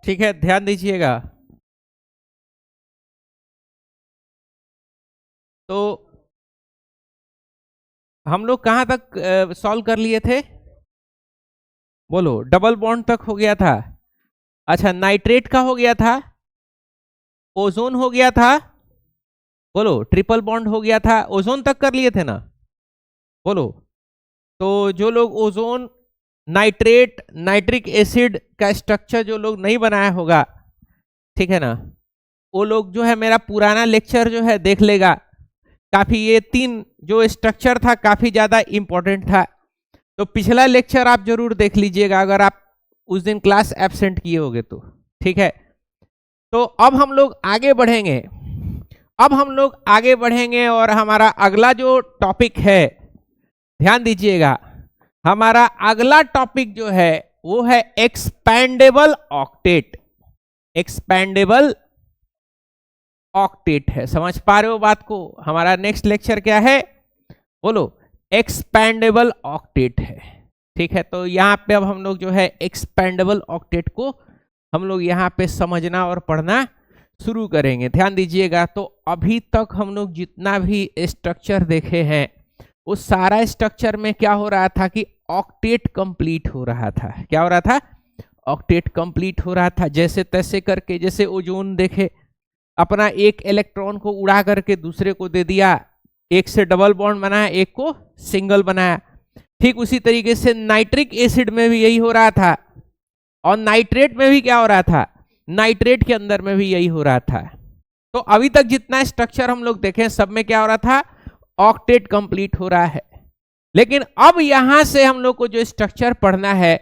ठीक है, ध्यान दीजिएगा। तो हम लोग कहां तक सॉल्व कर लिए थे? बोलो, डबल बॉन्ड तक हो गया था। अच्छा, नाइट्रेट का हो गया था, ओजोन हो गया था, बोलो ट्रिपल बॉन्ड हो गया था, ओजोन तक कर लिए थे ना? बोलो। तो जो लोग ओजोन, नाइट्रेट, नाइट्रिक एसिड का स्ट्रक्चर जो लोग नहीं बनाया होगा, ठीक है ना, वो लोग जो है मेरा पुराना लेक्चर जो है देख लेगा। काफी ये 3 जो स्ट्रक्चर था काफी ज्यादा इंपॉर्टेंट था। तो पिछला लेक्चर आप जरूर देख लीजिएगा अगर आप उस दिन क्लास एब्सेंट किए होगे तो। ठीक है, तो अब हम लोग आगे बढ़ेंगे। अब हम लोग आगे बढ़ेंगे और हमारा अगला जो टॉपिक है, ध्यान दीजिएगा, हमारा अगला टॉपिक जो है वो है एक्सपैंडेबल ऑक्टेट। एक्सपैंडेबल ऑक्टेट है, समझ पा रहे हो बात को? हमारा नेक्स्ट लेक्चर क्या है? बोलो, एक्सपैंडेबल ऑक्टेट है। ठीक है, तो यहाँ पे अब हम लोग जो है एक्सपैंडेबल ऑक्टेट को हम लोग यहाँ पे समझना और पढ़ना शुरू करेंगे। ध्यान दीजिएगा। तो अभी तक हम लोग जितना भी स्ट्रक्चर देखे हैं वो सारा स्ट्रक्चर में क्या हो रहा था कि ऑक्टेट कंप्लीट हो रहा था। क्या हो रहा था? ऑक्टेट कंप्लीट हो रहा था। जैसे तैसे करके, जैसे ओजोन देखे, अपना एक इलेक्ट्रॉन को उड़ा करके दूसरे को दे दिया, एक से डबल बॉन्ड बनाया, एक को सिंगल बनाया। ठीक उसी तरीके से नाइट्रिक एसिड में भी यही हो रहा था, और नाइट्रेट में भी क्या हो रहा था? नाइट्रेट के अंदर में भी यही हो रहा था। तो अभी तक जितना स्ट्रक्चर हम लोग देखें सब में क्या हो रहा था? ऑक्टेट कंप्लीट हो रहा है। लेकिन अब यहां से हम लोग को जो स्ट्रक्चर पढ़ना है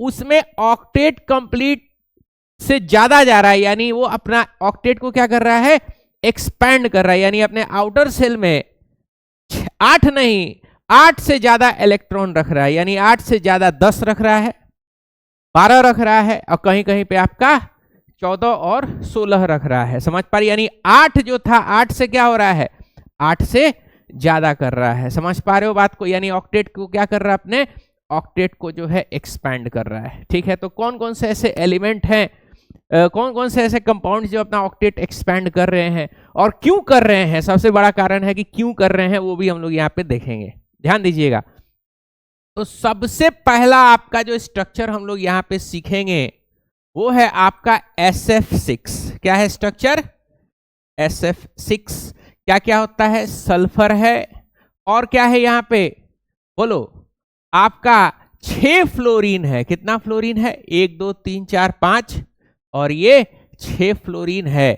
उसमें ऑक्टेट कंप्लीट से ज्यादा जा रहा है, यानी वो अपना ऑक्टेट को क्या कर रहा है? एक्सपैंड कर रहा है, यानी अपने आउटर सेल में 8 नहीं 8 से ज्यादा इलेक्ट्रॉन रख रहा है, यानी 8 से ज्यादा 10 रख रहा है, 12 रख रहा है, और कहीं कहीं पे आपका 14 और 16 रख रहा है। समझ पा रही? यानी 8 जो था 8 से क्या हो रहा है? 8 से ज्यादा कर रहा है। समझ पा रहे हो बात को? यानी ऑक्टेट को क्या कर रहा है? अपने ऑक्टेट को जो है एक्सपैंड कर रहा है। ठीक है, तो कौन कौन से ऐसे एलिमेंट हैं, कौन कौन से ऐसे कंपाउंड जो अपना ऑक्टेट एक्सपैंड कर रहे हैं और क्यों कर रहे हैं? सबसे बड़ा कारण है कि क्यों कर रहे हैं, वो भी हम लोग यहाँ पे देखेंगे। ध्यान दीजिएगा। तो सबसे पहला आपका जो स्ट्रक्चर हम लोग यहाँ पे सीखेंगे वो है आपका SF6। क्या है स्ट्रक्चर? SF6। क्या क्या होता है? सल्फर है, और क्या है यहाँ पे? बोलो, आपका 6 फ्लोरीन है। कितना फ्लोरीन है? 1 2 3 4 5, और ये 6 फ्लोरीन है।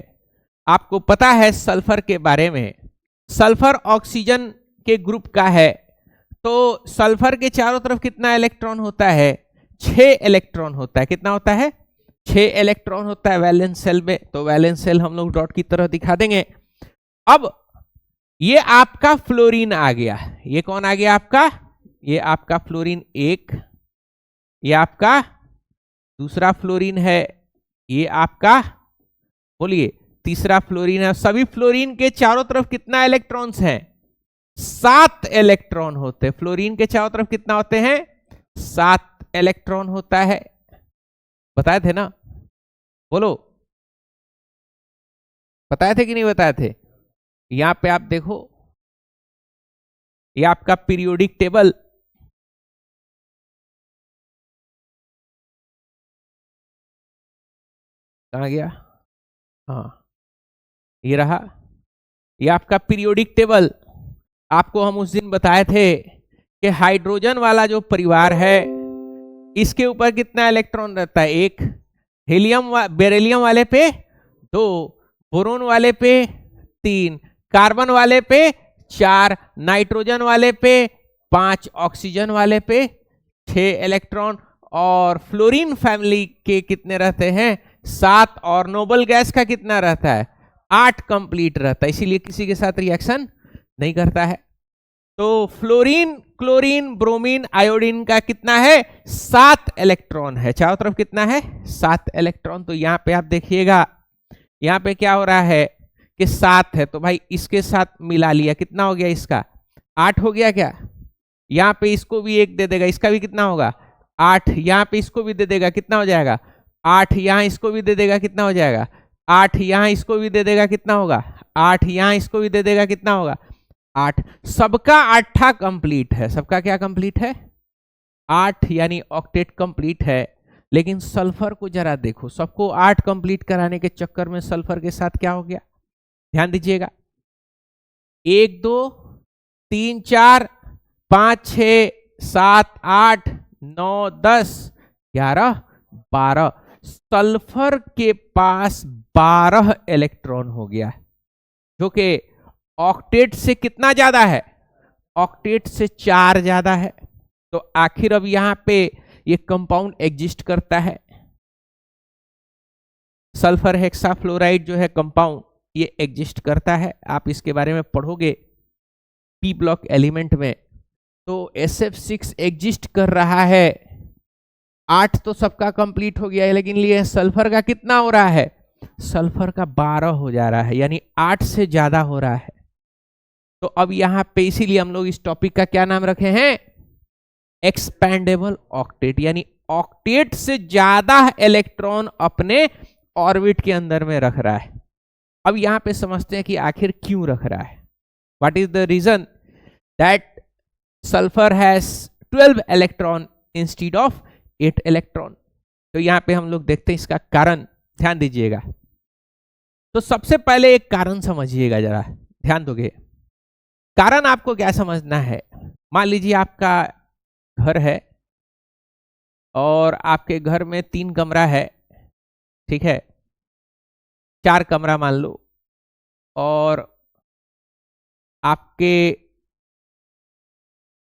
आपको पता है सल्फर के बारे में, सल्फर ऑक्सीजन के ग्रुप का है। तो सल्फर के चारों तरफ कितना इलेक्ट्रॉन होता है? 6 इलेक्ट्रॉन होता है। कितना होता है? 6 इलेक्ट्रॉन होता है वैलेंस सेल में। तो वैलेंस सेल हम लोग डॉट की तरह दिखा देंगे। अब ये आपका फ्लोरीन आ गया। ये कौन आ गया आपका? ये आपका फ्लोरीन 1, ये आपका दूसरा फ्लोरीन है, ये आपका बोलिए तीसरा फ्लोरीन है। सभी फ्लोरीन के चारों तरफ कितना इलेक्ट्रॉन्स हैं? 7 इलेक्ट्रॉन होते हैं। फ्लोरीन के चारों तरफ कितना होते हैं? 7 इलेक्ट्रॉन होता है। बताए थे ना? बोलो, बताए थे कि नहीं बताए थे? यहां पे आप देखो, ये आपका पीरियोडिक टेबल, कहां गया? हाँ, ये रहा, ये आपका पीरियोडिक टेबल। आपको हम उस दिन बताए थे कि हाइड्रोजन वाला जो परिवार है इसके ऊपर कितना इलेक्ट्रॉन रहता है? 1, हीलियम बेरिलियम वाले पे 2, बोरोन वाले पे 3, कार्बन वाले पे 4, नाइट्रोजन वाले पे 5, ऑक्सीजन वाले पे 6 इलेक्ट्रॉन, और फ्लोरीन फैमिली के कितने रहते हैं? 7, और नोबल गैस का कितना रहता है? 8 कंप्लीट रहता है, इसीलिए किसी के साथ रिएक्शन नहीं करता है। तो फ्लोरीन, क्लोरीन, ब्रोमीन, आयोडीन का कितना है? 7 इलेक्ट्रॉन है। चारों तरफ कितना है? 7 इलेक्ट्रॉन। तो यहाँ पे आप देखिएगा, यहाँ पे क्या हो रहा है कि 7 है, तो भाई इसके साथ मिला लिया, कितना हो गया? इसका 8 हो गया क्या? यहाँ पे इसको भी 1 दे देगा, इसका भी कितना होगा? 8। यहाँ पे इसको भी दे देगा, कितना हो जाएगा? 8 यहां इसको भी दे देगा, कितना हो जाएगा 8, यहां इसको भी दे देगा, कितना होगा 8, यहां इसको भी दे देगा, कितना होगा 8। सबका 8 कंप्लीट है, सबका क्या कंप्लीट है 8, यानी ऑक्टेट कंप्लीट है। लेकिन सल्फर को जरा देखो, सबको 8 कंप्लीट कराने के चक्कर में सल्फर के साथ क्या हो गया, ध्यान दीजिएगा 1 2 3 4 5 6 7 8 9 10 11 12, सल्फर के पास 12 इलेक्ट्रॉन हो गया, जो कि ऑक्टेट से कितना ज्यादा है, ऑक्टेट से 4 ज्यादा है। तो आखिर अब यहां पे ये कंपाउंड एग्जिस्ट करता है, सल्फर हेक्साफ्लोराइड जो है कंपाउंड, ये एग्जिस्ट करता है। आप इसके बारे में पढ़ोगे पी ब्लॉक एलिमेंट में। तो SF6 एग्जिस्ट कर रहा है, 8 तो सबका कंप्लीट हो गया है, लेकिन लिए सल्फर का कितना हो रहा है, सल्फर का 12 हो जा रहा है, यानी 8 से ज्यादा हो रहा है। तो अब यहां पे इसीलिए हम लोग इस टॉपिक का क्या नाम रखे हैं, एक्सपैंडेबल ऑक्टेट, यानी ऑक्टेट से ज्यादा इलेक्ट्रॉन अपने ऑर्बिट के अंदर में रख रहा है। अब यहां पे समझते हैं कि आखिर क्यों रख रहा है, what is the reason that sulphur has 12 electron instead of 8 electron. तो यहां पे हम लोग देखते हैं इसका कारण, ध्यान दीजिएगा। तो सबसे पहले एक कारण समझिएगा, जरा ध्यान दोगे। कारण आपको क्या समझना है, मान लीजिए आपका घर है और आपके घर में 3 कमरा है, ठीक है, 4 कमरा मान लो, और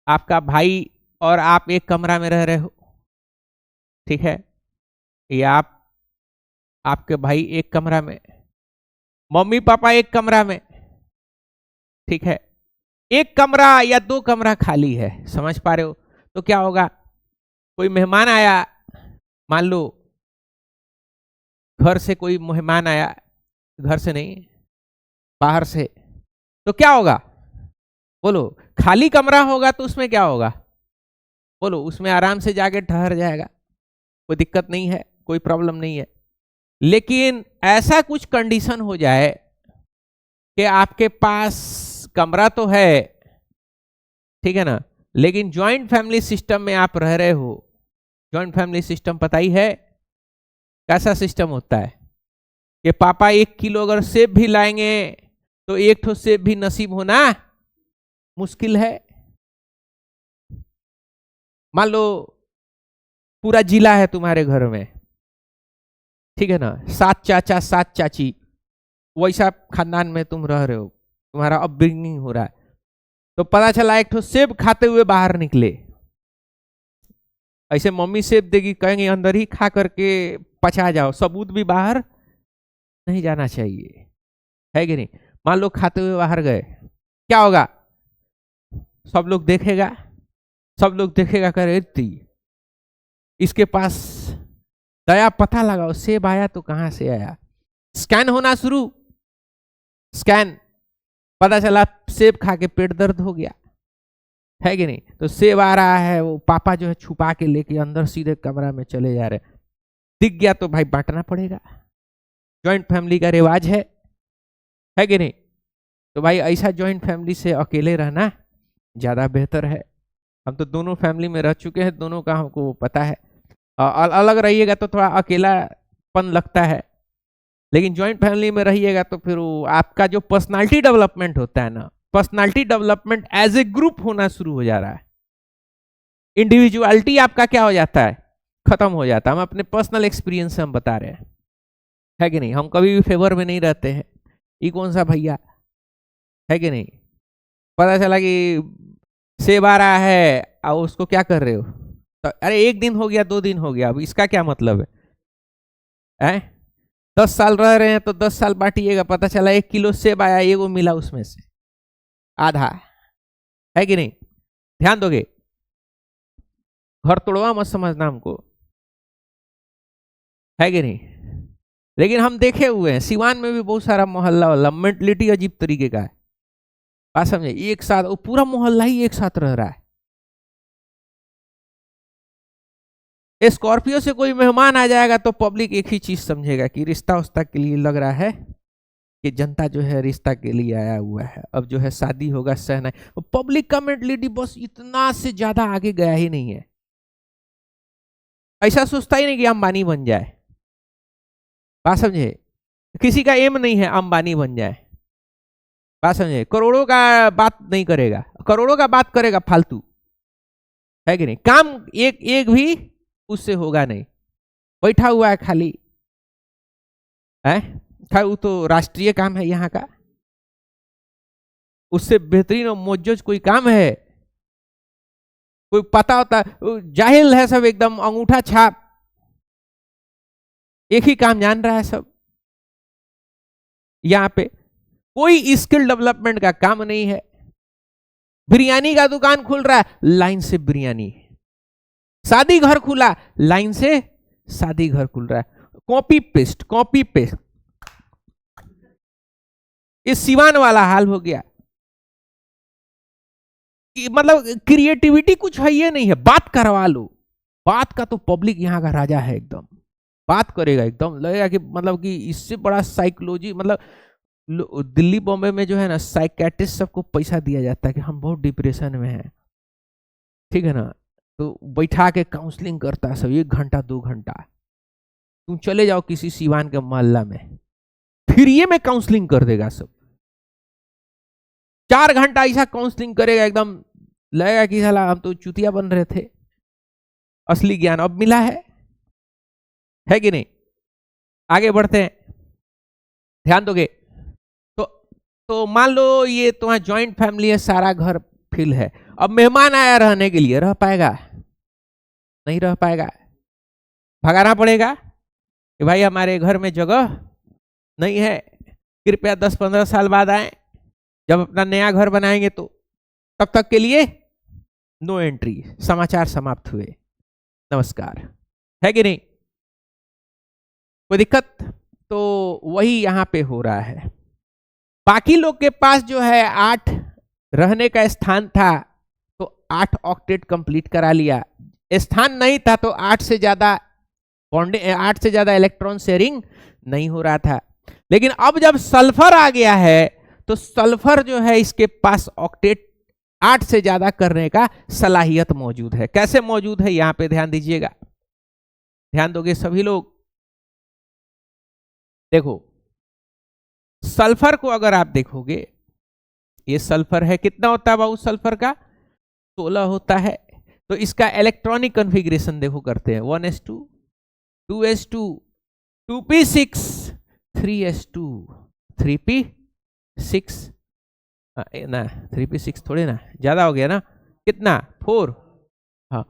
आपका भाई और आप एक कमरा में रह रहे हो, ठीक है, या आपके भाई एक कमरा में, मम्मी पापा एक कमरा में, ठीक है, एक कमरा या 2 कमरा खाली है, समझ पा रहे हो। तो क्या होगा, कोई मेहमान आया, मान लो घर से कोई मेहमान आया, घर से नहीं बाहर से, तो क्या होगा बोलो, खाली कमरा होगा तो उसमें क्या होगा बोलो, उसमें आराम से जाके ठहर जाएगा, कोई दिक्कत नहीं है, कोई प्रॉब्लम नहीं है। लेकिन ऐसा कुछ कंडीशन हो जाए कि आपके पास कमरा तो है, ठीक है ना, लेकिन जॉइंट फैमिली सिस्टम में आप रह रहे हो। जॉइंट फैमिली सिस्टम पता ही है कैसा सिस्टम होता है कि पापा 1 किलो अगर सेब भी लाएंगे तो 1 ठो सेब भी नसीब होना मुश्किल है। मान लो पूरा जिला है तुम्हारे घर में, ठीक है ना, 7 चाचा 7 चाची, वैसा खानदान में तुम रह रहे हो, तुम्हारा अपब्रिंगिंग हो रहा है। तो पता चला 1 ठो सेब खाते हुए बाहर निकले, ऐसे मम्मी सेब देगी, कहेंगे अंदर ही खा करके पचा जाओ, सबूत भी बाहर नहीं जाना चाहिए, है कि नहीं। मान लो खाते हुए बाहर गए, क्या होगा, सब लोग देखेगा करे इसके पास दया, पता लगाओ सेब आया तो कहां से आया, स्कैन होना शुरू, स्कैन, पता चला सेब खा के पेट दर्द हो गया, है कि नहीं। तो सेब आ रहा है, वो पापा जो है छुपा के लेके अंदर सीधे कमरा में चले जा रहे, दिख गया तो भाई बांटना पड़ेगा, जॉइंट फैमिली का रिवाज है कि नहीं। तो भाई ऐसा जॉइंट फैमिली से अकेले रहना ज्यादा बेहतर है। हम तो दोनों फैमिली में रह चुके हैं, दोनों का हमको पता है। अलग रहिएगा तो थोड़ा अकेलापन लगता है, लेकिन जॉइंट फैमिली में रहिएगा तो फिर वो आपका जो पर्सनालिटी डेवलपमेंट होता है ना, personality development as a group होना शुरू हो जा रहा है। इंडिविजुअलिटी आपका क्या हो जाता है, खत्म हो जाता है। हम अपने पर्सनल एक्सपीरियंस से हम बता रहे हैं, है कि नहीं। हम कभी भी फेवर में नहीं रहते हैं, ये कौन सा भैया, है कि नहीं। पता चला कि सेब आ रहा है और उसको क्या कर रहे हो, तो अरे 1 दिन हो गया 2 दिन हो गया, अब इसका क्या मतलब है 10 साल रह रहे हैं तो 10 साल बांटिएगा, पता चला 1 किलो सेब आया, ये वो मिला उसमें से आधा, है कि नहीं। ध्यान दोगे, घर तोड़वा मत समझना हमको, है कि नहीं। लेकिन हम देखे हुए हैं सिवान में भी बहुत सारा मोहल्ला वाला मेंटलिटी अजीब तरीके का है, बात समझे, एक साथ वो पूरा मोहल्ला ही एक साथ रह रहा है। स्कॉर्पियो से कोई मेहमान आ जाएगा तो पब्लिक एक ही चीज समझेगा कि रिश्ता उस्ता के लिए लग रहा है, कि जनता जो है रिश्ता के लिए आया हुआ है, अब जो है शादी होगा सहना। पब्लिक का मेंटलिटी बस इतना से ज्यादा आगे गया ही नहीं है, ऐसा सोचता ही नहीं कि अंबानी बन जाए। बात समझे, किसी का एम नहीं है अंबानी बन जाए। बात समझे, करोड़ों का बात नहीं करेगा, करोड़ों का बात करेगा फालतू, है कि नहीं। काम एक एक भी उससे होगा नहीं, बैठा हुआ है खाली है। वो तो राष्ट्रीय काम है यहाँ का, उससे बेहतरीन और मोजज कोई काम है? कोई पता होता? जाहिल है सब एकदम, अंगूठा छाप, एक ही काम जान रहा है सब। यहाँ पे कोई स्किल डेवलपमेंट का काम नहीं है। बिरयानी का दुकान खुल रहा है, लाइन से बिरयानी। शादी घर खुला, लाइन से शादी घर खुल रहा है। Copy paste, copy paste. इस सिवान वाला हाल हो गया, मतलब क्रिएटिविटी कुछ है ये नहीं है। बात करवा लो, बात का तो पब्लिक यहाँ का राजा है एकदम, बात करेगा एकदम, लगेगा कि मतलब कि इससे बड़ा साइकोलॉजी, मतलब दिल्ली बॉम्बे में जो है ना साइकेट्रिस्ट सबको पैसा दिया जाता है कि हम बहुत डिप्रेशन में हैं, ठीक है ना, तो बैठा के काउंसलिंग करता है सब 1 घंटा 2 घंटा। तुम चले जाओ किसी सिवान के मोहल्ला में, फ्री में काउंसलिंग कर देगा सब, 4 घंटा ऐसा काउंसलिंग करेगा, एकदम लगेगा कि साला हम तो चुतिया बन रहे थे, असली ज्ञान अब मिला है कि नहीं। आगे बढ़ते हैं, ध्यान दोगे तो मान लो ये तुम्हारा जॉइंट फैमिली है, सारा घर फिल है, अब मेहमान आया रहने के लिए, रह पाएगा? नहीं रह पाएगा, भगाना पड़ेगा कि भाई हमारे घर में जगह नहीं है, कृपया 10-15 साल बाद आए, जब अपना नया घर बनाएंगे तो, तब तक के लिए नो एंट्री, समाचार समाप्त हुए, नमस्कार, है कि नहीं। कोई दिक्कत? तो वही यहां पे हो रहा है। बाकी लोग के पास जो है 8 रहने का स्थान था तो 8 ऑक्टेट कंप्लीट करा लिया, स्थान नहीं था तो 8 से ज्यादा बॉन्डिंग, 8 से ज्यादा इलेक्ट्रॉन शेयरिंग नहीं हो रहा था। लेकिन अब जब सल्फर आ गया है तो सल्फर जो है इसके पास ऑक्टेट 8 से ज्यादा करने का सलाहियत मौजूद है। कैसे मौजूद है यहां पे ध्यान दीजिएगा, ध्यान दोगे सभी लोग। देखो सल्फर को अगर आप देखोगे, ये सल्फर है, कितना होता है बाबू सल्फर का? 16 होता है। तो इसका इलेक्ट्रॉनिक कॉन्फ़िगरेशन देखो करते हैं, 1s2 2s2 2p6 3s2 3p6 ना, 3p6 थोड़े ना, ज्यादा हो गया ना, कितना 4, हाँ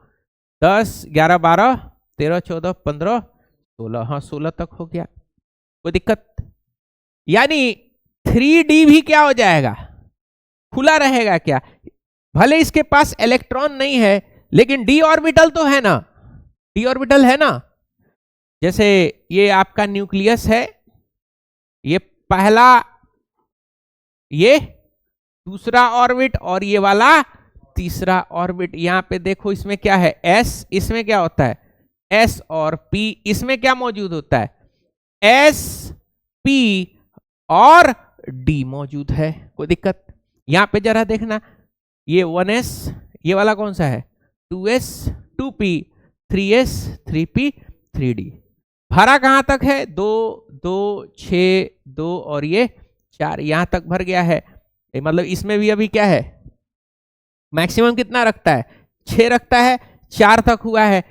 10 11 12 13 14 15 16, हाँ 16 तक हो गया, कोई दिक्कत? यानी 3d भी क्या हो जाएगा, खुला रहेगा क्या? भले इसके पास इलेक्ट्रॉन नहीं है लेकिन d ऑर्बिटल तो है ना, d ऑर्बिटल है ना। जैसे ये आपका न्यूक्लियस है, ये पहला, ये दूसरा ऑर्बिट और ये वाला तीसरा ऑर्बिट। यहां पे देखो इसमें क्या है, s, इसमें क्या होता है s और p, इसमें क्या मौजूद होता है s p और d मौजूद है, कोई दिक्कत? यहां पे जरा देखना, ये 1s, ये वाला कौन सा है 2s 2p 3s 3p 3d। भरा कहां तक है 2 2 6 2 और ये 4, यहां तक भर गया है। मतलब इसमें भी अभी क्या है, मैक्सिमम कितना रखता है 6 रखता है, 4 तक हुआ है।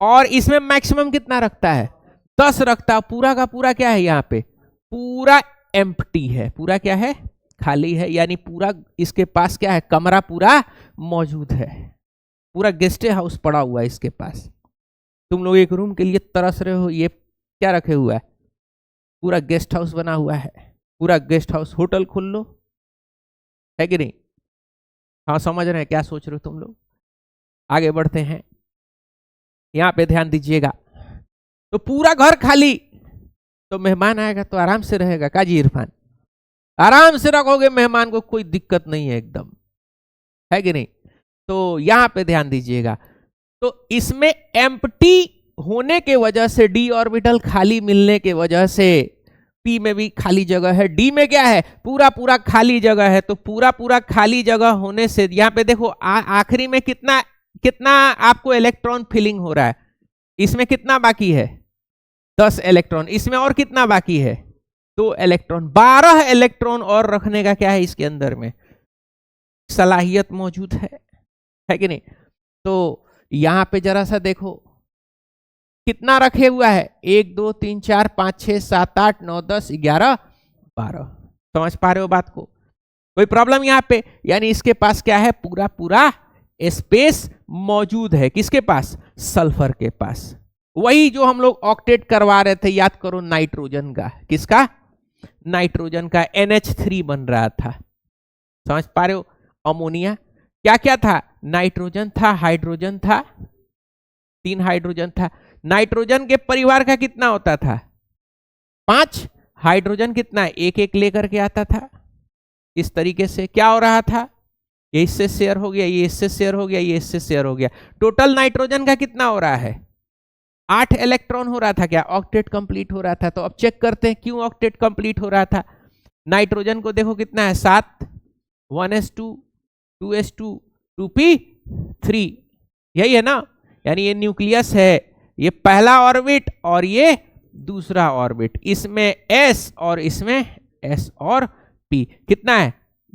और इसमें मैक्सिमम कितना रखता है 10 रखता है। पूरा का पूरा क्या है, यहाँ पे पूरा एम्प्टी है, पूरा क्या है खाली है, यानी पूरा इसके पास क्या है कमरा पूरा मौजूद है, पूरा गेस्ट हाउस पड़ा हुआ है इसके पास। तुम लोग एक रूम के लिए तरस रहे हो, ये क्या रखे हुआ है, पूरा गेस्ट हाउस बना हुआ है, पूरा गेस्ट हाउस, होटल खोल लो, है कि नहीं। हाँ समझ रहे हैं क्या सोच रहे हो तुम लोग। आगे बढ़ते हैं, यहां पे ध्यान दीजिएगा। तो पूरा घर खाली, तो मेहमान आएगा तो आराम से रहेगा, काजी इरफान आराम से रखोगे मेहमान को, कोई दिक्कत नहीं है एकदम, है कि नहीं। तो यहां पे ध्यान दीजिएगा, तो इसमें एम्प्टी होने के वजह से, डी ऑर्बिटल खाली मिलने के वजह से, पी में भी खाली जगह है, डी में क्या है, पूरा पूरा खाली जगह है। तो पूरा पूरा खाली जगह होने से यहाँ पे देखो आखिरी में कितना कितना आपको इलेक्ट्रॉन फिलिंग हो रहा है, इसमें कितना बाकी है 10 इलेक्ट्रॉन, इसमें और कितना बाकी है 2 इलेक्ट्रॉन, 12 इलेक्ट्रॉन और रखने का क्या है इसके अंदर में सलाहियत मौजूद है कि नहीं। तो यहां पे जरा सा देखो कितना रखे हुआ है 1 2 3 4 5 6 7 8 9 10 11 12। समझ पा रहे हो बात को, कोई प्रॉब्लम यहां पे, यानी इसके पास क्या है पूरा पूरा स्पेस मौजूद है, किसके पास, सल्फर के पास। वही जो हम लोग ऑक्टेट करवा रहे थे, याद करो नाइट्रोजन का, किसका, नाइट्रोजन का NH3 बन रहा था। समझ पा रहे हो, अमोनिया क्या क्या था, नाइट्रोजन था, हाइड्रोजन था, 3 हाइड्रोजन था। नाइट्रोजन के परिवार का कितना होता था 5, हाइड्रोजन कितना एक एक लेकर के आता था। इस तरीके से क्या हो रहा था, ये इससे शेयर हो गया, ये इससे शेयर हो गया, ये इससे शेयर हो गया। टोटल नाइट्रोजन का कितना हो रहा है 8 इलेक्ट्रॉन हो रहा था, क्या ऑक्टेट कंप्लीट हो रहा था। तो अब चेक करते हैं क्यों ऑक्टेट कंप्लीट हो रहा था। नाइट्रोजन को देखो कितना है 7, 1s2 2s2 2p3, यही है ना, यानी ये न्यूक्लियस है, ये पहला ऑर्बिट और ये दूसरा ऑर्बिट, इसमें s और इसमें s और p, कितना है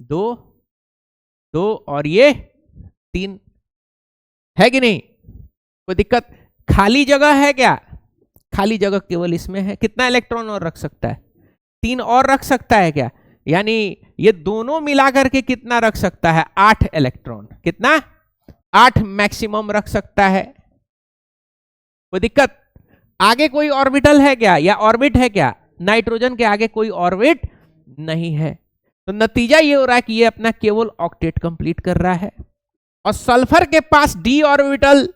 2 2 और ये 3, है कि नहीं, कोई दिक्कत। खाली जगह है क्या, खाली जगह केवल इसमें है, कितना इलेक्ट्रॉन और रख सकता है 3 और रख सकता है क्या, यानी ये दोनों मिलाकर के कितना रख सकता है 8 इलेक्ट्रॉन, कितना 8 मैक्सिमम रख सकता है। कोई दिक्कत, आगे कोई ऑर्बिटल है क्या या ऑर्बिट है क्या, नाइट्रोजन के आगे कोई ऑर्बिट नहीं है। तो नतीजा ये हो रहा है कि ये अपना केवल ऑक्टेट कंप्लीट कर रहा है, और सल्फर के पास डी ऑर्बिटल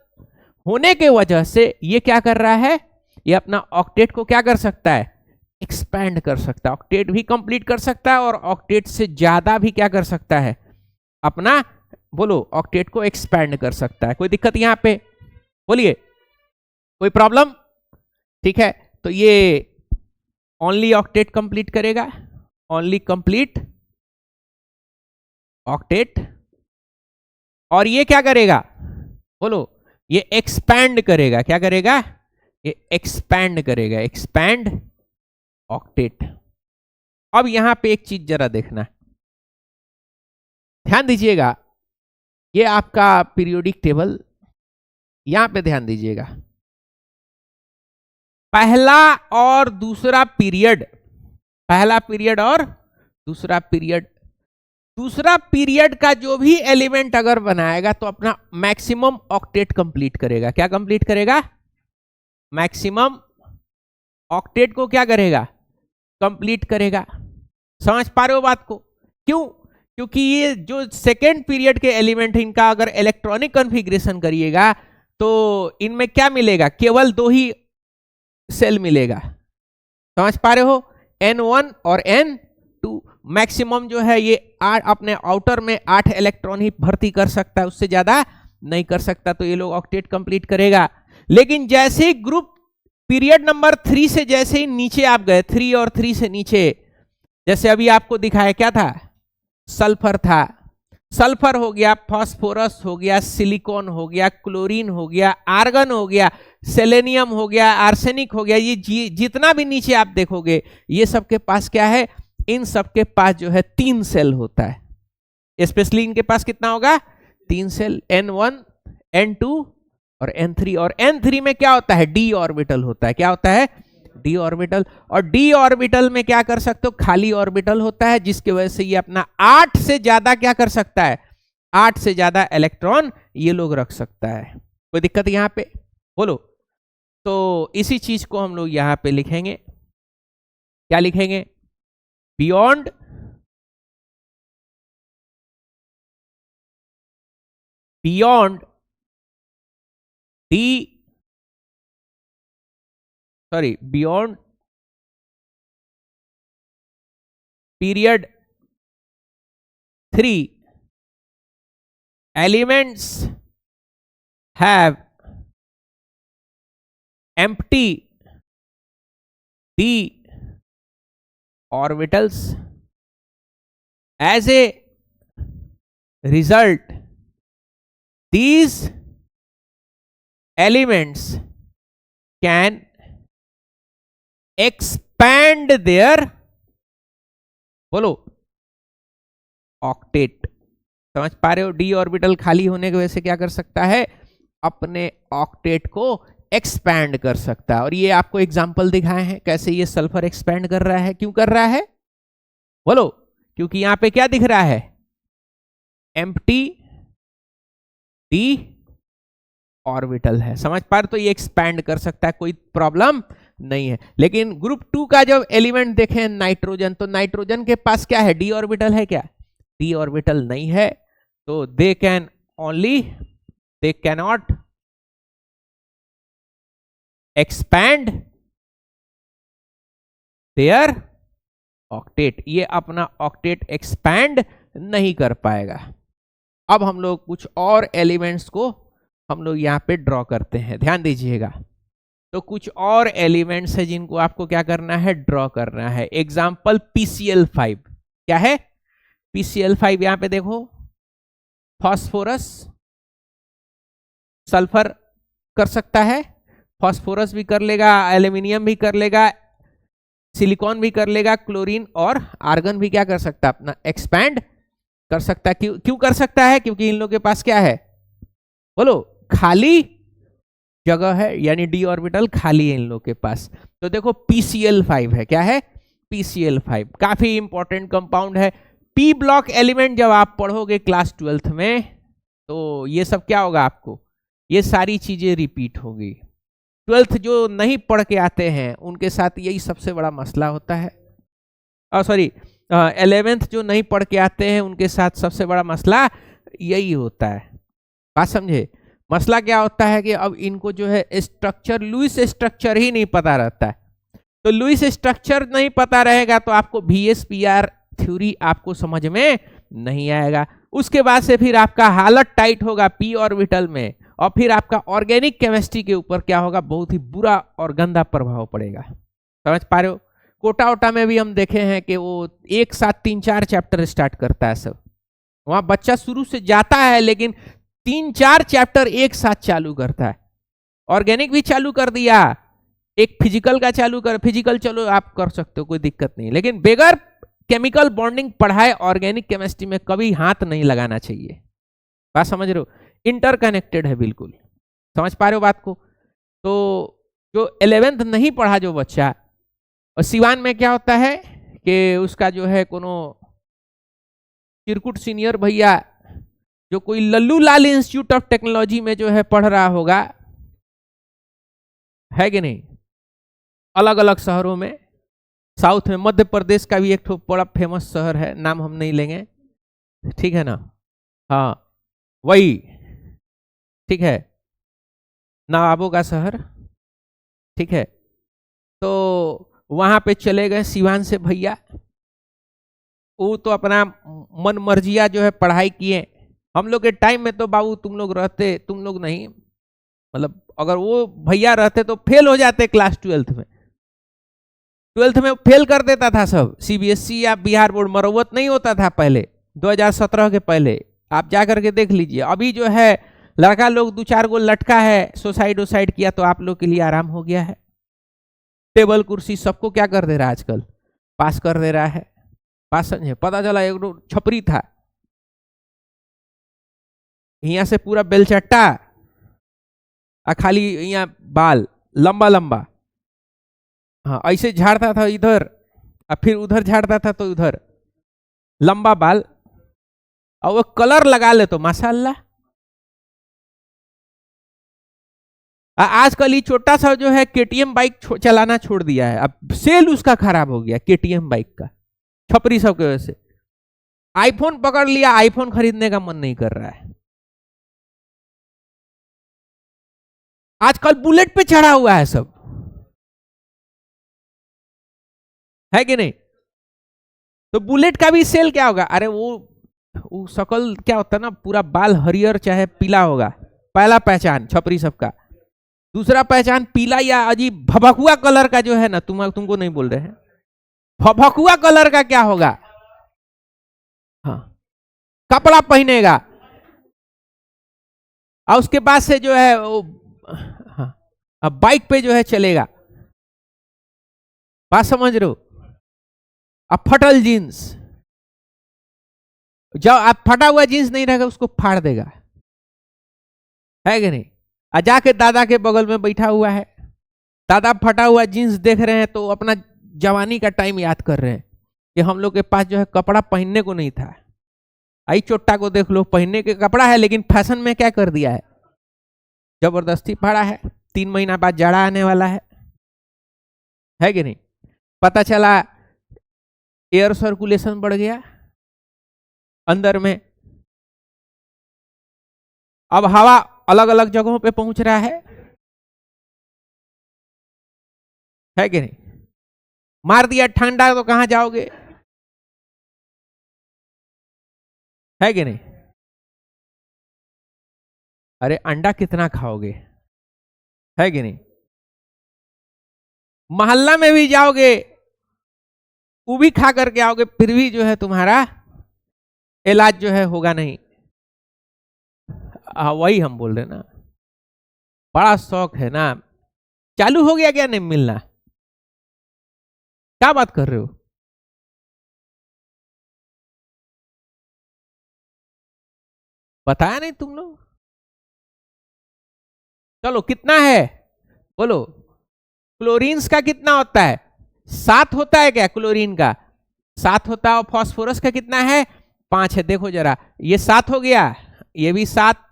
होने के वजह से ये क्या कर रहा है, ये अपना ऑक्टेट को क्या कर सकता है, एक्सपैंड कर सकता है, ऑक्टेट भी कंप्लीट कर सकता है और ऑक्टेट से ज्यादा भी क्या कर सकता है, अपना बोलो ऑक्टेट को एक्सपैंड कर सकता है। कोई दिक्कत यहां पे, बोलिए कोई प्रॉब्लम, ठीक है। तो ये ओनली ऑक्टेट कंप्लीट करेगा, ओनली कंप्लीट ऑक्टेट, और ये क्या करेगा बोलो, ये एक्सपैंड करेगा, क्या करेगा, ये एक्सपैंड करेगा, एक्सपैंड ऑक्टेट। अब यहां पे एक चीज जरा देखना, ध्यान दीजिएगा, ये आपका पीरियोडिक टेबल, यहां पे ध्यान दीजिएगा, पहला और दूसरा पीरियड, पहला पीरियड और दूसरा पीरियड, दूसरा पीरियड का जो भी एलिमेंट अगर बनाएगा तो अपना मैक्सिमम ऑक्टेट कंप्लीट करेगा, क्या कंप्लीट करेगा, मैक्सिमम ऑक्टेट को क्या करेगा, कंप्लीट करेगा। समझ पा रहे हो बात को, क्यों, क्योंकि ये जो सेकेंड पीरियड के एलिमेंट, इनका अगर इलेक्ट्रॉनिक कॉन्फ़िगरेशन करिएगा तो इनमें क्या मिलेगा, केवल 2 ही सेल मिलेगा। समझ पा रहे हो, N1 और N2, मैक्सिमम जो है ये अपने आउटर में 8 इलेक्ट्रॉन ही भर्ती कर सकता है, उससे ज्यादा नहीं कर सकता, तो ये लोग ऑक्टेट कंप्लीट करेगा। लेकिन जैसे ही ग्रुप पीरियड नंबर 3 से जैसे ही नीचे आप गए, 3 और 3 से नीचे, जैसे अभी आपको दिखाया क्या था, सल्फर था, सल्फर हो गया, फास्फोरस हो गया, सिलिकॉन हो गया, क्लोरीन हो गया, आर्गन हो गया, सेलेनियम हो गया, आर्सेनिक हो गया, ये जितना भी नीचे आप देखोगे ये सबके पास क्या है, इन सबके पास जो है 3 सेल होता है। स्पेशली इनके पास कितना होगा 3 सेल, N1 N2 और N3, और N3 में क्या होता है, d ऑर्बिटल होता है, क्या होता है, d ऑर्बिटल, और d ऑर्बिटल में क्या कर सकते हो, खाली ऑर्बिटल होता है, जिसकी वजह से ये अपना 8 से ज्यादा क्या कर सकता है, 8 से ज्यादा इलेक्ट्रॉन ये लोग रख सकता है। कोई दिक्कत यहां पे, बोलो। तो इसी चीज को हम लोग यहां पे लिखेंगे, क्या लिखेंगे, beyond beyond beyond period 3 elements have empty the orbitals. As a result, these elements can expand their, बोलो, ऑक्टेट। समझ पा रहे हो? डी ऑर्बिटल खाली होने की वजह से क्या कर सकता है? अपने ऑक्टेट को एक्सपैंड कर सकता है। और ये आपको एग्जांपल दिखाए हैं कैसे ये सल्फर एक्सपैंड कर रहा है। क्यों कर रहा है? बोलो। क्योंकि यहां पे क्या दिख रहा है? एम्प्टी डी ऑर्बिटल है। समझ पा रहे? तो ये एक्सपैंड कर सकता है, कोई प्रॉब्लम नहीं है। लेकिन ग्रुप 2 का जब एलिमेंट देखें नाइट्रोजन, तो नाइट्रोजन के पास क्या है? डी ऑर्बिटल है क्या? डी ऑर्बिटल नहीं है। तो they cannot expand there octet. ये अपना ऑक्टेट एक्सपैंड नहीं कर पाएगा। अब हम लोग कुछ और एलिमेंट्स को हम लोग यहां पे ड्रॉ करते हैं, ध्यान दीजिएगा। तो कुछ और एलिमेंट्स है जिनको आपको क्या करना है? ड्रॉ करना है। एग्जाम्पल PCl5 क्या है? PCl5 यहां पे देखो, फास्फोरस सल्फर कर सकता है, फास्फोरस भी कर लेगा, एल्यूमिनियम भी कर लेगा, सिलिकॉन भी कर लेगा, क्लोरीन और आर्गन भी क्या कर सकता है? अपना एक्सपैंड कर सकता है। क्यों कर सकता है? क्योंकि इन लोगों के पास क्या है? बोलो, खाली जगह है, यानी डी ऑर्बिटल खाली है इन लोगों के पास। तो देखो PCl5 है, क्या है? PCl5 काफी इंपॉर्टेंट कंपाउंड है। पी ब्लॉक एलिमेंट जब आप पढ़ोगे क्लास 12th में, तो ये सब क्या होगा? आपको ये सारी चीजें रिपीट होगी। 12th जो नहीं पढ़ के आते हैं उनके साथ यही सबसे बड़ा मसला होता है। 11th जो नहीं पढ़ के आते हैं उनके साथ सबसे बड़ा मसला यही होता है। बात समझे? मसला क्या होता है कि अब इनको जो है स्ट्रक्चर, लुईस स्ट्रक्चर ही नहीं पता रहता है। तो लुईस स्ट्रक्चर नहीं पता रहेगा तो आपको VSPR थ्योरी आपको समझ में नहीं आएगा। उसके बाद से फिर आपका हालत टाइट होगा p ऑर्बिटल में, और फिर आपका ऑर्गेनिक केमिस्ट्री के ऊपर क्या होगा? बहुत ही बुरा और गंदा प्रभाव पड़ेगा। समझ पा रहे हो? कोटा ओटा में भी हम देखे हैं कि वो एक साथ 3-4 चैप्टर स्टार्ट करता है सब। वहां बच्चा शुरू से जाता है लेकिन 3-4 चैप्टर एक साथ चालू करता है। ऑर्गेनिक भी चालू कर दिया, एक फिजिकल का चालू कर, फिजिकल चलो आप कर सकते हो, कोई दिक्कत नहीं, लेकिन बगैर केमिकल बॉन्डिंग पढ़ाए ऑर्गेनिक केमिस्ट्री में कभी हाथ नहीं लगाना चाहिए। बात समझ रहे हो? इंटरकनेक्टेड है बिल्कुल। समझ पा रहे हो बात को? तो जो 11th नहीं पढ़ा जो बच्चा, और सिवान में क्या होता है कि उसका जो है कोनो चिरकुट सीनियर भैया जो कोई लल्लू लाल इंस्टीट्यूट ऑफ टेक्नोलॉजी में जो है पढ़ रहा होगा, है कि नहीं? अलग अलग शहरों में, साउथ में मध्य प्रदेश का भी एक तो बड़ा फेमस शहर है, नाम हम नहीं लेंगे, ठीक है ना? हाँ वही, ठीक है, नवाबों का शहर, ठीक है। तो वहां पे चले गए सिवान से भैया, वो तो अपना मन मर्जिया जो है पढ़ाई किए। हम लोग के टाइम में तो बाबू तुम लोग रहते, तुम लोग नहीं, मतलब अगर वो भैया रहते तो फेल हो जाते क्लास 12th में। 12th में फेल कर देता था सब, CBSE या बिहार बोर्ड, मरम्मत नहीं होता था पहले, 2017 के पहले आप जा करके देख लीजिए। अभी जो है लड़का लोग 2-4 गो लटका है, सुसाइड उसाइड किया, तो आप लोग के लिए आराम हो गया है। टेबल कुर्सी सबको क्या कर दे रहा है आजकल? पास कर दे रहा है। बात समझे? पता चला एक छपरी था, यहाँ से पूरा बेलचट्टा, खाली यहाँ बाल लंबा लंबा, हाँ ऐसे झाड़ता था इधर, और फिर उधर झाड़ता था तो उधर लंबा बाल, और वो कलर लगा ले तो माशाअल्लाह। आजकल ये छोटा सा जो है KTM बाइक चलाना छोड़ दिया है, अब सेल उसका खराब हो गया KTM बाइक का, छपरी सब की वजह से। आईफोन पकड़ लिया, आईफोन खरीदने का मन नहीं कर रहा है। आजकल बुलेट पे चढ़ा हुआ है सब, है कि नहीं? तो बुलेट का भी सेल क्या होगा? अरे वो शकल क्या होता है ना, पूरा बाल हरियर चाहे पीला होगा, पहला पहचान छपरी सबका। दूसरा पहचान पीला या अजीब भभकुआ कलर का जो है ना, तुमको नहीं बोल रहे हैं, भभकुआ कलर का क्या होगा? हाँ, कपड़ा पहनेगा और उसके बाद से जो है वो, हाँ, अब बाइक पे जो है चलेगा। बात समझ रहे हो? अब फटल जीन्स, जब आप फटा हुआ जीन्स नहीं रहेगा उसको फाड़ देगा, है कि नहीं? जाके दादा के बगल में बैठा हुआ है, दादा फटा हुआ जीन्स देख रहे हैं तो अपना जवानी का टाइम याद कर रहे हैं कि हम लोग के पास जो है कपड़ा पहनने को नहीं था। आई चोट्टा को देख लो, पहनने के कपड़ा है लेकिन फैशन में क्या कर दिया है, जबरदस्ती फाड़ा है। 3 महीना बाद जाड़ा आने वाला है कि नहीं? पता चला एयर सर्कुलेशन बढ़ गया अंदर में, अब हवा अलग अलग जगहों पे पहुंच रहा है कि नहीं? मार दिया ठंडा तो कहां जाओगे, है कि नहीं? अरे अंडा कितना खाओगे, है कि नहीं? मोहल्ला में भी जाओगे वो भी खा करके आओगे, फिर भी जो है तुम्हारा इलाज जो है होगा नहीं। वही हम बोल रहे ना, बड़ा शौक है ना, चालू हो गया क्या नहीं मिलना? क्या बात कर रहे हो? बताया नहीं तुम लोग? चलो कितना है बोलो? क्लोरीन्स का कितना होता है? 7 होता है क्या क्लोरीन का? 7 होता है। और फास्फोरस का कितना है? 5 है। देखो जरा, ये 7 हो गया, ये भी 7,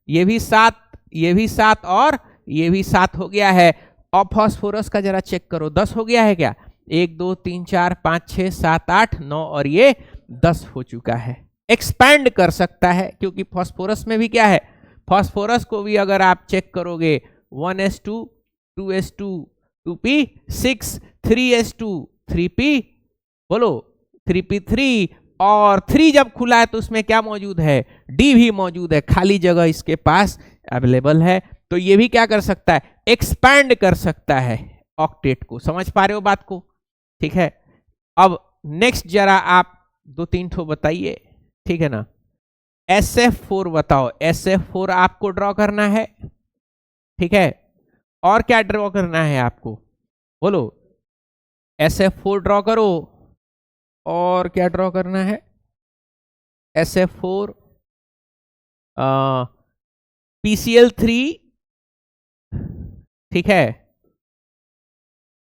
ये भी 7, ये भी 7 और ये भी 7 हो गया है। और फास्फोरस का जरा चेक करो, 10 हो गया है क्या? 1 2 3 4 5 6 7 8 9 और ये 10 हो चुका है। एक्सपैंड कर सकता है क्योंकि फास्फोरस में भी क्या है, फास्फोरस को भी अगर आप चेक करोगे 1s2 2s2 2p6 3s2 3p, बोलो 3p3, और 3 जब खुला है तो उसमें क्या मौजूद है? डी भी मौजूद है, खाली जगह इसके पास अवेलेबल है। तो ये भी क्या कर सकता है? एक्सपैंड कर सकता है ऑक्टेट को। समझ पा रहे हो बात को? ठीक है। अब नेक्स्ट जरा आप 2-3 ठो बताइए, ठीक है ना? SF4 बताओ, SF4 आपको ड्रॉ करना है, ठीक है? और क्या ड्रॉ करना है आपको, बोलो? SF4 ड्रॉ करो, और क्या ड्रॉ करना है? SF4 PCl3, ठीक है?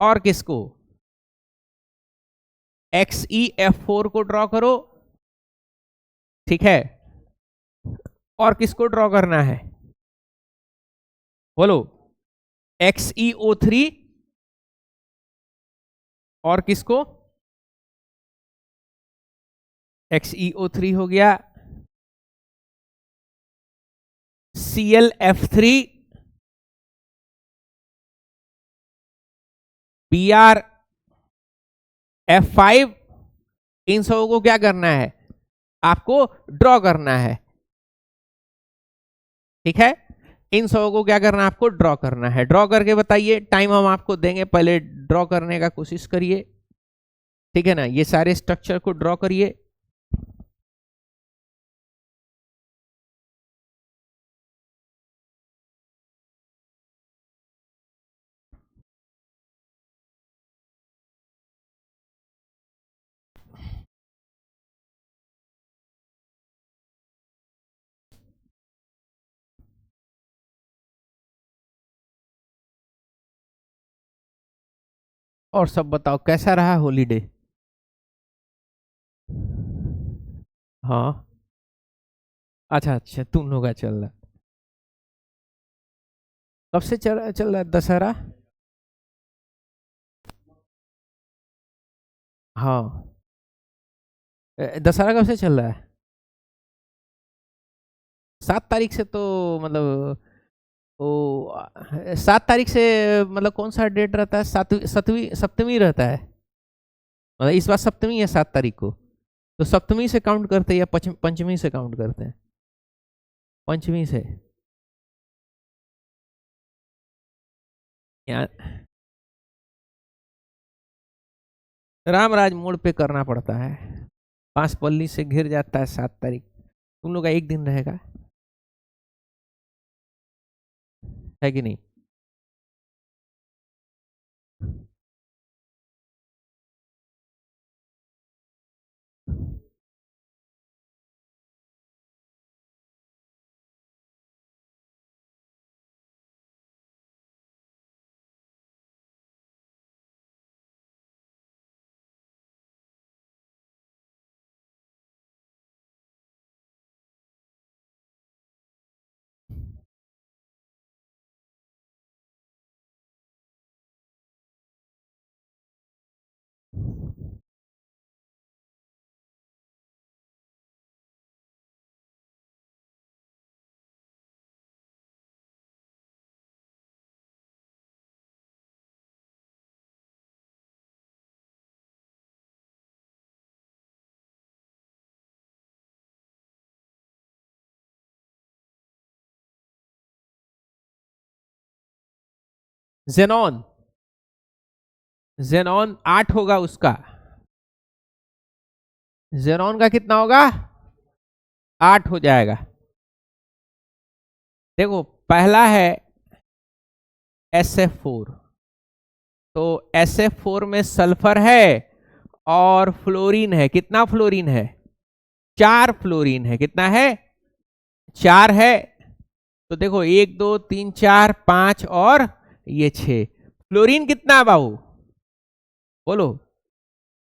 और किसको? XeF4 को ड्रॉ करो, ठीक है? और किसको ड्रॉ करना है, बोलो? XeO3, और किसको? XeO3 हो गया। ClF3, BrF5, इन सबों को क्या करना है? आपको ड्रॉ करना है, ठीक है? इन सबों को क्या करना है? आपको ड्रॉ करना है। ड्रॉ करके बताइए, टाइम हम आपको देंगे, पहले ड्रॉ करने का कोशिश करिए, ठीक है ना? ये सारे स्ट्रक्चर को ड्रॉ करिए। और सब बताओ कैसा रहा हॉलीडे? हाँ, अच्छा अच्छा, तुम लोग का चल रहा, कब से चल रहा है दशहरा? हाँ, दशहरा कब से चल रहा है? 7 तारीख से तो मतलब, ओ 7 तारीख से मतलब कौन सा डेट रहता है? सातवीं सप्तमी रहता है, मतलब इस बार सप्तमी है 7 तारीख को, तो सप्तमी से काउंट करते हैं या पंचमी से काउंट करते हैं? पंचमी से। यहाँ रामराज मोड़ पे करना पड़ता है, 5 पल्ली से घिर जाता है 7 तारीख। तुम लोग का एक दिन रहेगा, है कि नहीं? जेनॉन, जेनॉन 8 होगा उसका, जेनॉन का कितना होगा? 8 हो जाएगा। देखो पहला है SF4, तो SF4 में सल्फर है और फ्लोरीन है। कितना फ्लोरीन है? 4 फ्लोरीन है। कितना है? 4 है। तो देखो 1 2 3 4 5 और ये 6। फ्लोरीन कितना है बाबू? बोलो।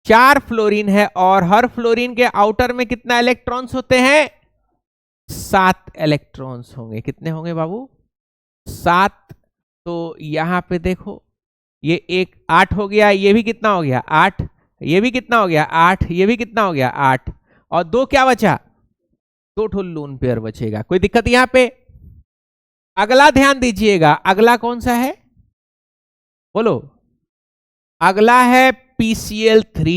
4 फ्लोरीन है और हर फ्लोरीन के आउटर में कितना इलेक्ट्रॉन्स होते हैं? 7 इलेक्ट्रॉन्स होंगे। कितने होंगे बाबू? 7। तो यहां पे देखो ये एक 8 हो गया, ये भी कितना हो गया? 8। ये भी कितना हो गया? 8। ये भी कितना हो गया? 8। और 2 क्या बचा? 2 ठो लोन पेयर बचेगा। कोई दिक्कत यहां पे? अगला ध्यान दीजिएगा, अगला कौन सा है? बोलो। अगला है PCl3।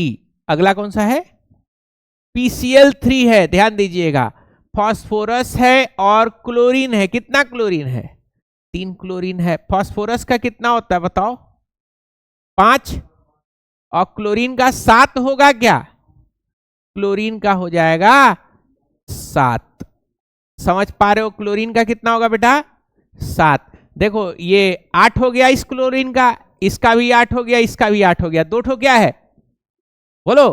अगला कौन सा है? PCl3 है। ध्यान दीजिएगा, फास्फोरस है और क्लोरीन है। कितना क्लोरीन है? 3 क्लोरीन है। फास्फोरस का कितना होता है बताओ? 5। और क्लोरीन का 7 होगा क्या? क्लोरीन का हो जाएगा 7। समझ पा रहे हो? क्लोरीन का कितना होगा बेटा? 7। देखो ये 8 हो गया इस क्लोरीन का, इसका भी 8 हो गया, इसका भी 8 हो गया। 2 ठो क्या है? बोलो।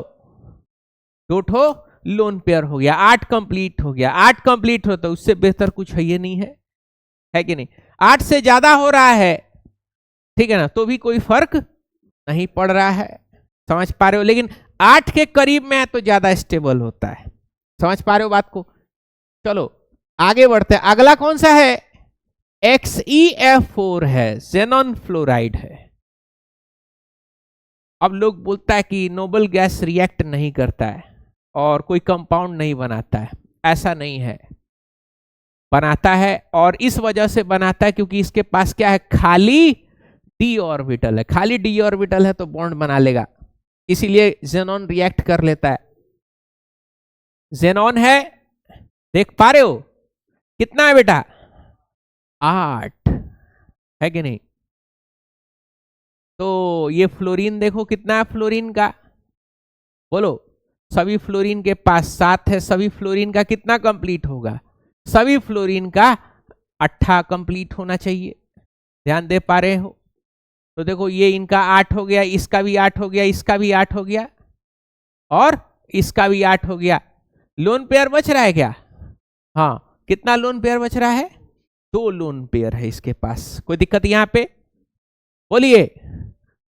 2 ठो लोन पेयर हो गया। 8 कंप्लीट हो गया। 8 कंप्लीट हो तो उससे बेहतर कुछ है ये नहीं है कि नहीं? 8 से ज्यादा हो रहा है, ठीक है ना, तो भी कोई फर्क नहीं पड़ रहा है। समझ पा रहे हो? लेकिन 8 के करीब में तो ज्यादा स्टेबल होता है। समझ पा रहे हो बात को? चलो आगे बढ़ते हैं। अगला कौन सा है? XeF4 है, जेनॉन फ्लोराइड है। अब लोग बोलता है कि नोबल गैस रिएक्ट नहीं करता है और कोई कंपाउंड नहीं बनाता है। ऐसा नहीं है, बनाता है। और इस वजह से बनाता है क्योंकि इसके पास क्या है? खाली d ऑर्बिटल है। खाली d ऑर्बिटल है तो बॉन्ड बना लेगा, इसीलिए जेनॉन रिएक्ट कर लेता है। जेनॉन है, देख पा रहे हो कितना है बेटा? 8 है कि नहीं? तो ये फ्लोरीन देखो कितना है फ्लोरीन का? बोलो। सभी फ्लोरीन के पास 7 है। सभी फ्लोरीन का कितना कंप्लीट होगा? सभी फ्लोरीन का 8 कंप्लीट होना चाहिए। ध्यान दे पा रहे हो? तो देखो ये इनका 8 हो गया, इसका भी 8 हो गया, इसका भी 8 हो गया और इसका भी 8 हो गया। लोन पेयर बच रहा है क्या? हाँ, कितना लोन पेयर बच रहा है? 2 लोन पेयर है इसके पास। कोई दिक्कत यहां पे? बोलिए।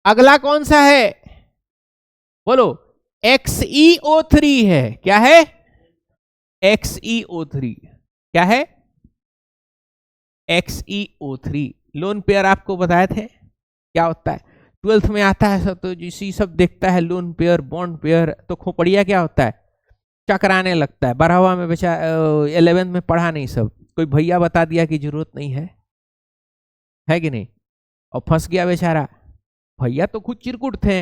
अगला कौन सा है? बोलो। XeO3 है। क्या है? XeO3 क्या है? XeO3 लोन पेयर आपको बताए थे क्या होता है? 12th में आता है सब, तो जिसी सब देखता है लोन पेयर बॉन्ड पेयर तो खोपड़िया क्या होता है? चकराने लगता है। 12वां में बेचा 11th में पढ़ा नहीं सब, कोई भैया बता दिया कि जरूरत नहीं है कि नहीं? और फंस गया बेचारा। भैया तो खुद चिरकुट थे,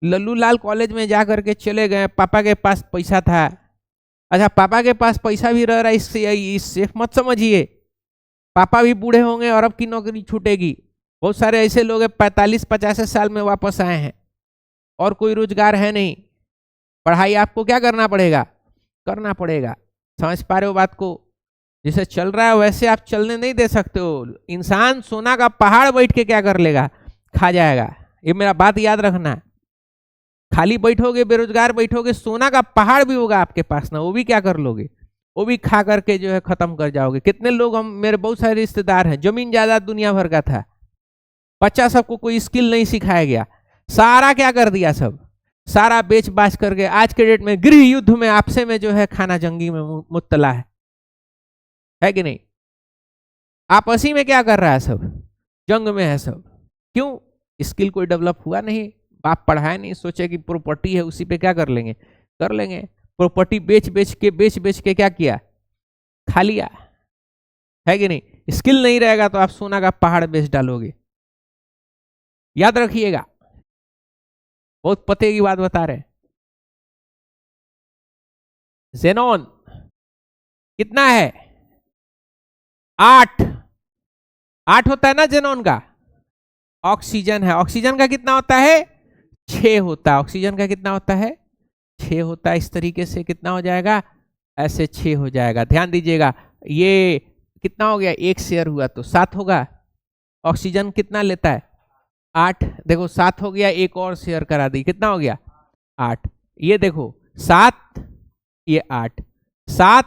लल्लू लाल कॉलेज में जा करके चले गए, पापा के पास पैसा था। अच्छा, पापा के पास पैसा भी रह रहा है, इससे मत समझिए पापा भी बूढ़े होंगे और अब की नौकरी छूटेगी। बहुत सारे ऐसे लोग हैं 45-50 साल में वापस आए हैं और कोई रोजगार है नहीं। पढ़ाई आपको क्या करना पड़ेगा, करना पड़ेगा। समझ पा रहे हो बात को? जैसे चल रहा है वैसे आप चलने नहीं दे सकते हो। इंसान सोना का पहाड़ बैठ के क्या कर लेगा, खा जाएगा। ये मेरा बात याद रखना है। खाली बैठोगे, बेरोजगार बैठोगे, सोना का पहाड़ भी होगा आपके पास ना, वो भी क्या कर लोगे, वो भी खा करके जो है खत्म कर जाओगे। कितने लोग, हम मेरे बहुत सारे रिश्तेदार हैं, जमीन जायदाद दुनिया भर का था, बच्चा सबको कोई स्किल नहीं सिखाया गया, सारा क्या कर दिया, सब सारा बेच बाच करके आज के डेट में गृह युद्ध में आपसे में जो है खाना जंगी में मुब्तला है कि नहीं? आपसी में क्या कर रहा है, सब जंग में है सब। क्यों? स्किल कोई डेवलप हुआ नहीं, बाप पढ़ाया नहीं, सोचे कि प्रॉपर्टी है उसी पे क्या कर लेंगे, कर लेंगे। प्रॉपर्टी बेच बेच के क्या किया, खा लिया, है कि नहीं? स्किल नहीं रहेगा तो आप सोना का पहाड़ बेच डालोगे। याद रखिएगा, बहुत पते की बात बता रहे हैं। जेनॉन कितना है, 8 होता है ना जेनॉन का। ऑक्सीजन है, ऑक्सीजन का कितना होता है, 6 होता है। ऑक्सीजन का कितना होता है, 6 होता है। इस तरीके से कितना हो जाएगा, ऐसे 6 हो जाएगा। ध्यान दीजिएगा, ये कितना हो गया, 1 शेयर हुआ तो 7 होगा। ऑक्सीजन कितना लेता है, 8। देखो 7 हो गया, एक और शेयर करा दी, कितना हो गया, 8। ये देखो 7, ये 8, 7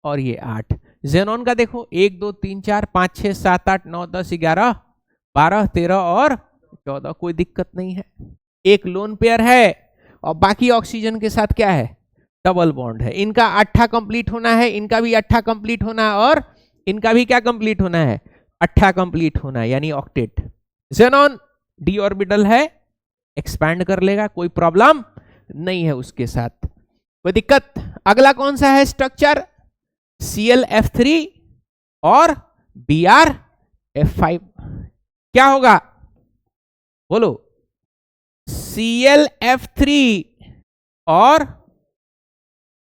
और ये 8। जेनॉन का देखो 1 2 3 4 5 6 7 8 9 10 11 12 13 और 14, कोई दिक्कत नहीं है। एक लोन पेयर है और बाकी ऑक्सीजन के साथ क्या है, डबल बॉन्ड है। इनका 8 कंप्लीट होना है, इनका भी 8 कंप्लीट होना है, और इनका भी क्या कंप्लीट होना है, 8 कंप्लीट होना है, यानी ऑक्टेट। जेनॉन डी ऑर्बिटल है, एक्सपैंड कर लेगा, कोई प्रॉब्लम नहीं है उसके साथ, कोई दिक्कत। अगला कौन सा है स्ट्रक्चर, ClF3 और BrF5। क्या होगा बोलो, ClF3 और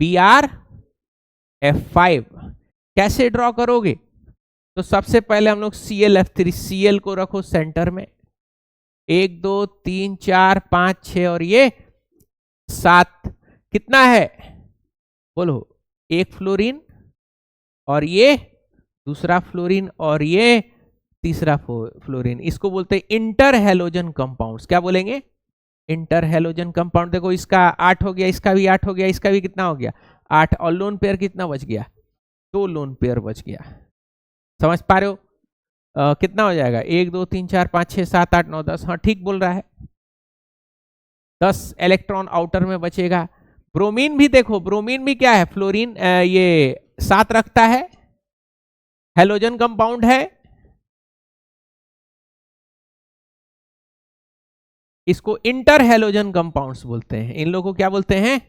BrF5 कैसे ड्रॉ करोगे? तो सबसे पहले हम लोग ClF3, Cl को रखो सेंटर में, 1 2 3 4 5 6 और ये 7, कितना है बोलो, 1 फ्लोरीन और ये दूसरा फ्लोरीन और ये तीसरा फ्लोरीन। इसको बोलते हैं इंटर हैलोजन कंपाउंड्स। क्या बोलेंगे, इंटर हैलोजन कंपाउंड। देखो इसका 8 हो गया, इसका भी 8 हो गया, इसका भी कितना हो गया, 8, और लोन पेयर कितना बच गया, 2 लोन पेयर बच गया। समझ पा रहे हो? कितना हो जाएगा, 1 2 3 4 5 6 7 8 9 10, हाँ ठीक बोल रहा है, 10 इलेक्ट्रॉन आउटर में बचेगा। ब्रोमीन भी देखो, ब्रोमीन भी क्या है, फ्लोरीन, ये 7 रखता है, हैलोजन कंपाउंड है। इसको इंटर हैलोजन कंपाउंड्स बोलते हैं। इन लोगों को क्या बोलते हैं,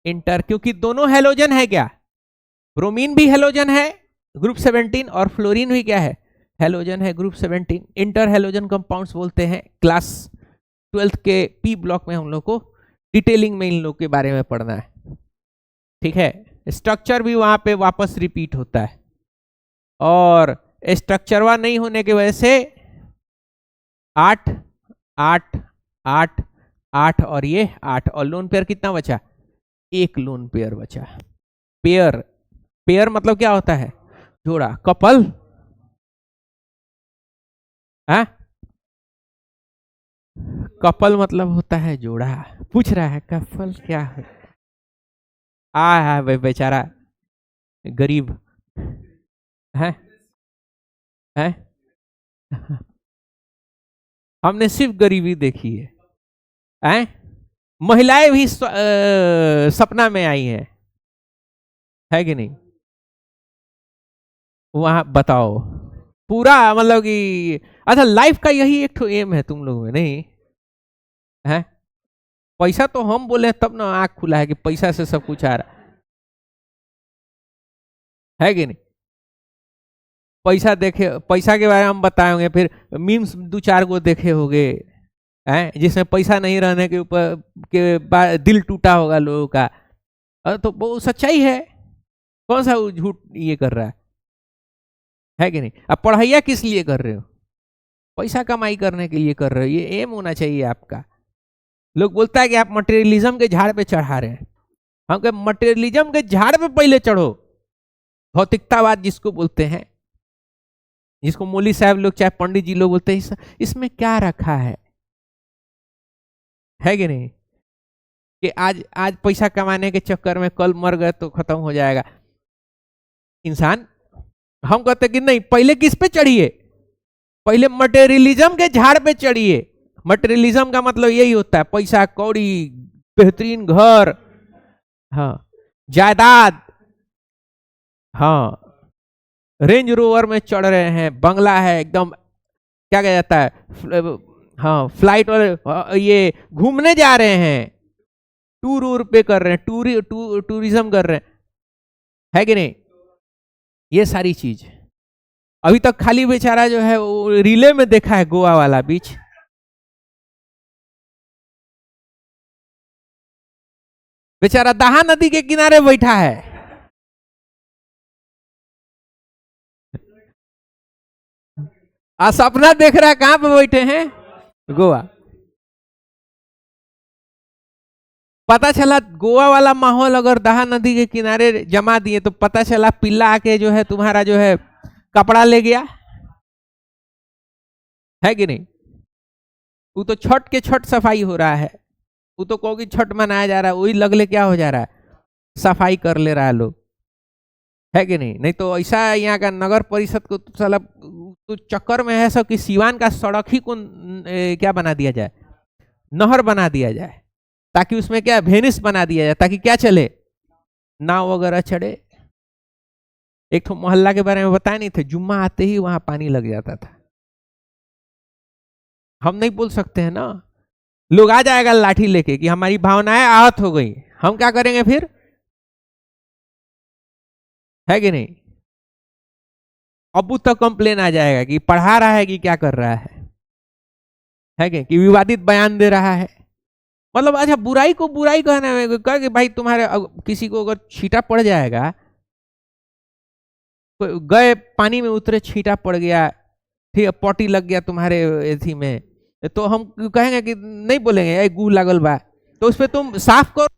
इंटर, क्योंकि दोनों हैलोजन है। क्या, ब्रोमीन भी हैलोजन है ग्रुप 17 और फ्लोरीन भी क्या है, हैलोजन है ग्रुप 17। इंटर हैलोजन कंपाउंड्स बोलते हैं। क्लास 12th के पी ब्लॉक में हम लोग को डिटेलिंग में इन लोग के बारे में पढ़ना है, ठीक है। स्ट्रक्चर भी वहां पे वापस रिपीट होता है, और स्ट्रक्चरवा नहीं होने की वजह से 8 8 8 8 और ये 8, और लोन पेयर कितना बचा, 1 लोन पेयर बचा। पेयर, पेयर मतलब क्या होता है, जोड़ा, कपल है, कपल मतलब होता है जोड़ा। पूछ रहा है कपल क्या है, है भाई बेचारा गरीब है हमने सिर्फ गरीबी देखी है? महिलाएं भी सपना में आई हैं, है कि नहीं? वहां बताओ, पूरा मतलब कि अच्छा लाइफ का यही एक तो एम है तुम लोगों में, नहीं है? पैसा तो हम बोले तब ना आंख खुला है कि पैसा से सब कुछ आ रहा है कि नहीं? पैसा देखे, पैसा के बारे में हम बताएंगे, फिर मीम्स 2-4 को देखे होंगे हैं, जिसमें पैसा नहीं रहने के ऊपर के दिल टूटा होगा लोगों का। तो वो सच्चाई है, कौन सा झूठ ये कर रहा है कि नहीं? अब पढ़ाइया किस लिए कर रहे हो, पैसा कमाई करने के लिए कर रहे हो, ये एम होना चाहिए आपका। लोग बोलता है कि आप मटेरियलिज्म के झाड़ पे चढ़ा रहे हैं। हम कहे मटेरियलिज्म के झाड़ पे पहले चढ़ो। भौतिकतावाद जिसको बोलते हैं, जिसको मौलवी साहब लोग चाहे पंडित जी लोग बोलते हैं, इसमें क्या रखा है कि नहीं, कि आज पैसा कमाने के चक्कर में कल मर गए तो खत्म हो जाएगा इंसान। हम कहते कि नहीं, पहले किस पे चढ़िए, पहले मटेरियलिज्म के झाड़ पे चढ़िए। मटेरियलिज्म का मतलब यही होता है, पैसा कौड़ी, बेहतरीन घर, हाँ जायदाद, हाँ रेंज रोवर में चढ़ रहे हैं, बंगला है एकदम, क्या कहा जाता है, हाँ फ्लाइट वाले, ये घूमने जा रहे हैं, टूर पे कर रहे हैं, टूरिज्म कर रहे है कि नहीं। ये सारी चीज अभी तक खाली बेचारा जो है वो रिले में देखा है, गोवा वाला बीच, बेचारा दाहा नदी के किनारे बैठा है। सपना देख रहा है, कहां पे बैठे हैं, गोवा। पता चला गोवा वाला माहौल अगर दाहा नदी के किनारे जमा दिए तो पता चला पिल्ला आके जो है तुम्हारा जो है कपड़ा ले गया, है कि नहीं। वो तो छठ के छठ सफाई हो रहा है, वो तो कहोगी छठ मनाया जा रहा है, वही लगले क्या हो जा रहा है, सफाई कर ले रहा है लोग, है कि नहीं। नहीं तो ऐसा यहाँ का नगर परिषद को तो चक्कर में है सब कि सिवान का सड़क ही को क्या बना दिया जाए, नहर बना दिया जाए, ताकि उसमें क्या वेनिस बना दिया जाए, ताकि क्या चले, नाव वगैरह चढ़े। एक तो मोहल्ला के बारे में बताए नहीं थे, जुम्मा आते ही वहां पानी लग जाता था। हम नहीं बोल सकते हैं ना, लोग आ जाएगा लाठी लेके कि हमारी भावनाएं आहत हो गई, हम क्या करेंगे फिर, है कि नहीं। अबू तक कंप्लेन आ जाएगा कि पढ़ा रहा है कि क्या कर रहा है कि विवादित बयान दे रहा है। मतलब अच्छा, बुराई को बुराई कहने में कह कि भाई तुम्हारे किसी को अगर छींटा पड़ जाएगा, गए पानी में उतरे, छींटा पड़ गया, ठीक है, पॉटी लग गया तुम्हारे एथी में, तो हम कहेंगे कि नहीं बोलेंगे गू लागल बा, तो उस पर तुम साफ करो।